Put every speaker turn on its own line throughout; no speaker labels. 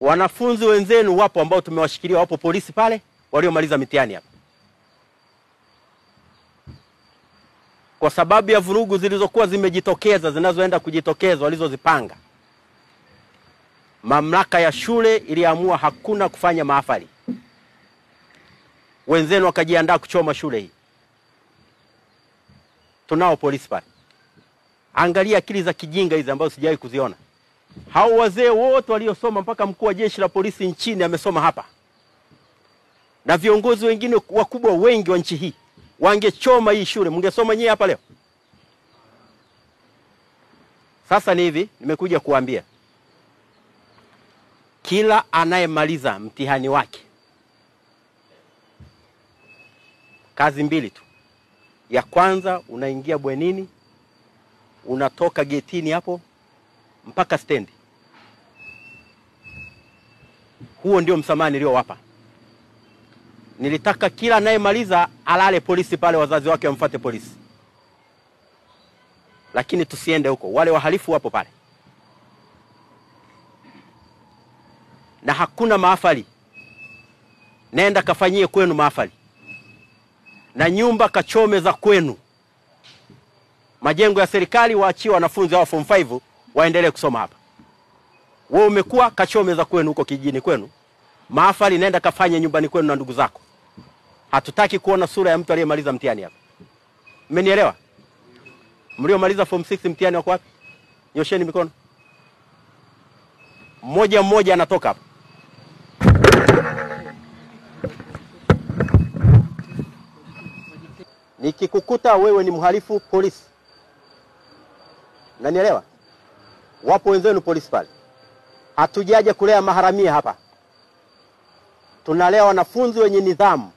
Wanafunzi wenzenu wapo ambao tumewashikilia, wapo polisi pale waliomaliza mitihani hapa. Kwa sababu ya vurugu zilizokuwa zimejitokeza, zinazoenda kujitokeza walizozipanga, mamlaka ya shule iliamua hakuna kufanya mahafali. Wenzenu wakajiandaa kuchoma shule hii. Tunao polisi pale. Angalia akili za kijinga hizi ambazo sijawahi kuziona. Hao wazee wote waliosoma, mpaka mkuu wa jeshi la polisi nchini amesoma hapa, na viongozi wengine wakubwa wengi wa nchi hii, wangechoma hii shule. Mngesoma nyie hapa leo? Sasa ni hivi, nimekuja kuambia kila anayemaliza mtihani wake, kazi mbili tu. Ya kwanza, unaingia bwenini, unatoka getini hapo mpaka stendi. Huo ndio msamaha niliowapa. Nilitaka kila anayemaliza alale polisi pale, wazazi wake wamfuate polisi. Lakini tusiende huko, wale wahalifu wapo pale. Na hakuna mahafali. Nenda kafanyie kwenu mahafali. Na nyumba kachome za kwenu. Majengo ya serikali waachie wanafunzi wa form 5 waendelee kusoma hapa. Wewe umekuwa kachome za kwenu huko kijijini kwenu. Mahafali nenda kafanye nyumbani kwenu na ndugu zako. Hatutaki kuona sura ya mtu aliyemaliza mtihani hapa. Mmenielewa? Mliomaliza form 6 mtihani wako wapi? Nyosheni mikono. Mmoja mmoja anatoka hapa. Nikikukuta wewe ni mhalifu, polisi. Unanielewa? Wapo wenzenu polisi pale. Hatujaje kulea maharamia hapa. Tunalea wanafunzi wenye nidhamu.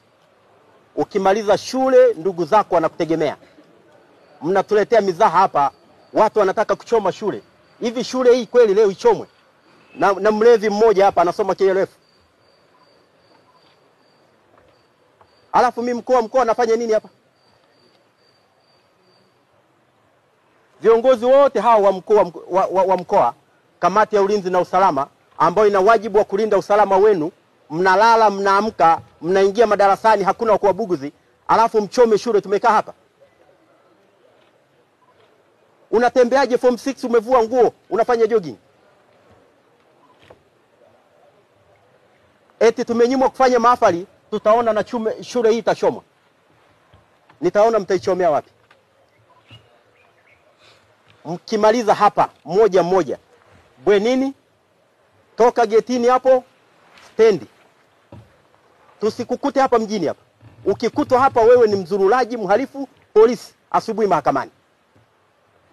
Ukimaliza shule, ndugu zako wanakutegemea. Mnatuletea mizaha hapa, watu wanataka kuchoma shule. Hivi shule hii kweli leo ichomwe? Na mlevi mmoja hapa anasoma KLF. Alafu mimi mkuu wa mkoa nafanya nini hapa? Viongozi wote hao wa mkoa, kamati ya ulinzi na usalama ambao ina wajibu wa kulinda usalama wenu, mnalala, mnaamka, mnaingia madarasani, hakuna wa kuwabuguzi, alafu mchome shule. Tumekaa hapa. Unatembeaje form 6 umevua nguo, unafanya jogging? Eti tumenyimwa kufanya mahafali, tutaona na shule hii itachomwa. Nitaona mtaichomea wapi? Mkimaliza hapa mmoja mmoja, bwenini, toka getini hapo, stendi. Tusikukute hapa mjini hapa. Ukikutwa hapa wewe ni mzurulaji, mhalifu, polisi, asubuhi mahakamani.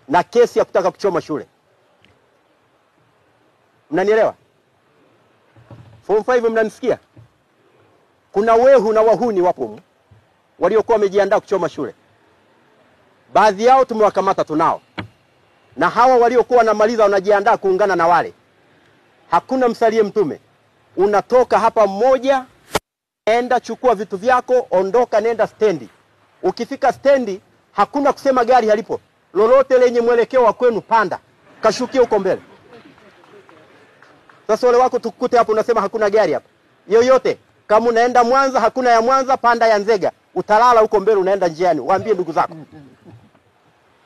Na kesi ya kutaka kuchoma shule. Mnanielewa? Form 5 mnanisikia? Kuna wehu na wahuni wapo waliokuwa wamejiandaa kuchoma shule. Baadhi yao tumewakamata, tunao. Na hawa waliokuwa wanamaliza wanajiandaa kuungana na wale. Hakuna msalie mtume. Unatoka hapa mmoja, enda chukua vitu vyako, ondoka, nenda stendi. Ukifika stendi, hakuna kusema gari halipo. Lolote lenye mwelekeo wa kwenu panda, kashukia huko mbele. Sasa wale wako tukukute hapo unasema hakuna gari hapa. Yoyote, kama unaenda Mwanza, hakuna ya Mwanza, panda ya Nzega. Utalala huko mbele, unaenda njiani, waambie ndugu zako.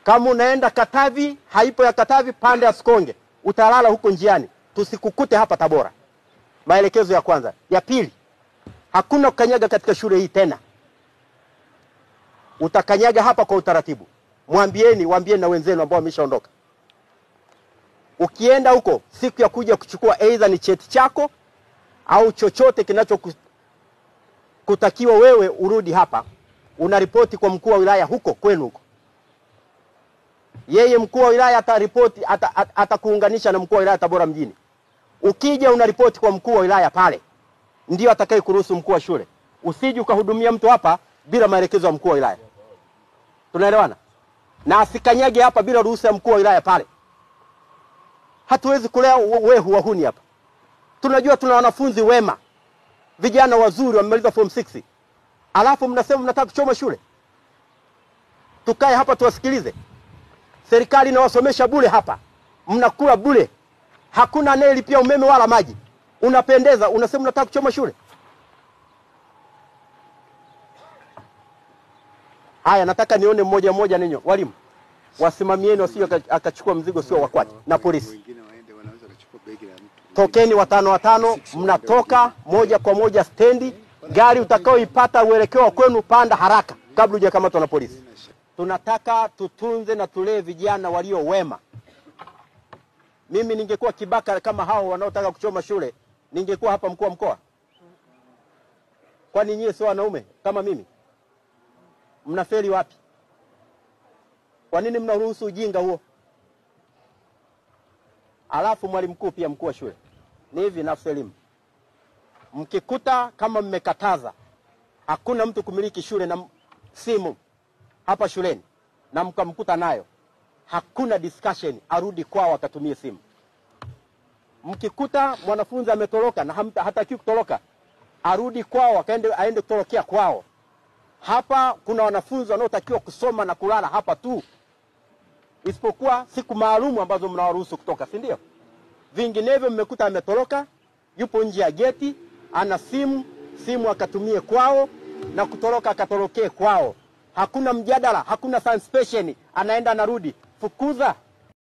Kama unaenda Katavi, haipo ya Katavi, panda ya Sikonge. Utalala huko njiani. Tusikukute hapa Tabora. Maelekezo ya kwanza. Ya pili, hakuna kukanyaga katika shule hii tena. Utakanyaga hapa kwa utaratibu. Waambieni na wenzenu ambao wameshaondoka. Ukienda huko, siku ya kuja kuchukua aidha ni cheti chako au chochote kinachokutakiwa wewe urudi hapa, unaripoti kwa mkuu wa wilaya huko kwenu huko. Yeye mkuu wa wilaya ataripoti, atakuunganisha na mkuu wa wilaya Tabora mjini. Ukija unaripoti kwa mkuu wa wilaya pale. Ndio atakaye kuruhusu mkuu wa shule. Usije ukahudumia mtu hapa bila maelekezo ya mkuu wa wilaya. Tunaelewana? Na asikanyage hapa bila ruhusa ya mkuu wa wilaya pale. Hatuwezi kulea wehu wahuni hapa. Tunajua tuna wanafunzi wema, vijana wazuri wamemaliza form 6. Alafu mnasema mnataka kuchoma shule. Tukae hapa tuwasikilize. Serikali inawasomesha bure hapa. Mnakula bure. Hakuna anayelipia umeme wala maji. Unapendeza, unasema unataka kuchoma shule. Haya, nataka nione mmoja mmoja ninyo. Walimu, wasimamieni wasio akachukua mzigo sio wa kwake na polisi. Tokeni watano, mnatoka moja kwa moja stendi. Gari utakaoipata uelekeo kwenu panda haraka kabla hujakamatwa na polisi. Tunataka tutunze na tulee vijana walio wema. Mimi ningekuwa kibaka kama hao wanaotaka kuchoma shule, ningekuwa hapa mkuu wa mkoa. Kwani nyie sio wanaume kama mimi? Mnafeli wapi? Kwa nini mnaruhusu ujinga huo? Alafu mwalimu mkuu pia mkuu wa shule. Ni hivi nafsi elimu. Mkikuta kama mmekataza hakuna mtu kumiliki shule na simu hapa shuleni na mkamkuta nayo, hakuna discussion, arudi kwao akatumie simu. Mkikuta mwanafunzi ametoroka na hataki kutoroka, arudi kwao aende kutorokea kwao. Hapa kuna wanafunzi wanaotakiwa kusoma na kulala hapa tu, isipokuwa siku maalum ambazo mnawaruhusu kutoka, si ndio? Vinginevyo mmekuta ametoroka, yupo nje ya geti, ana simu akatumie kwao, na kutoroka akatorokee kwao. Hakuna mjadala, hakuna suspension, anaenda anarudi. Fukuza.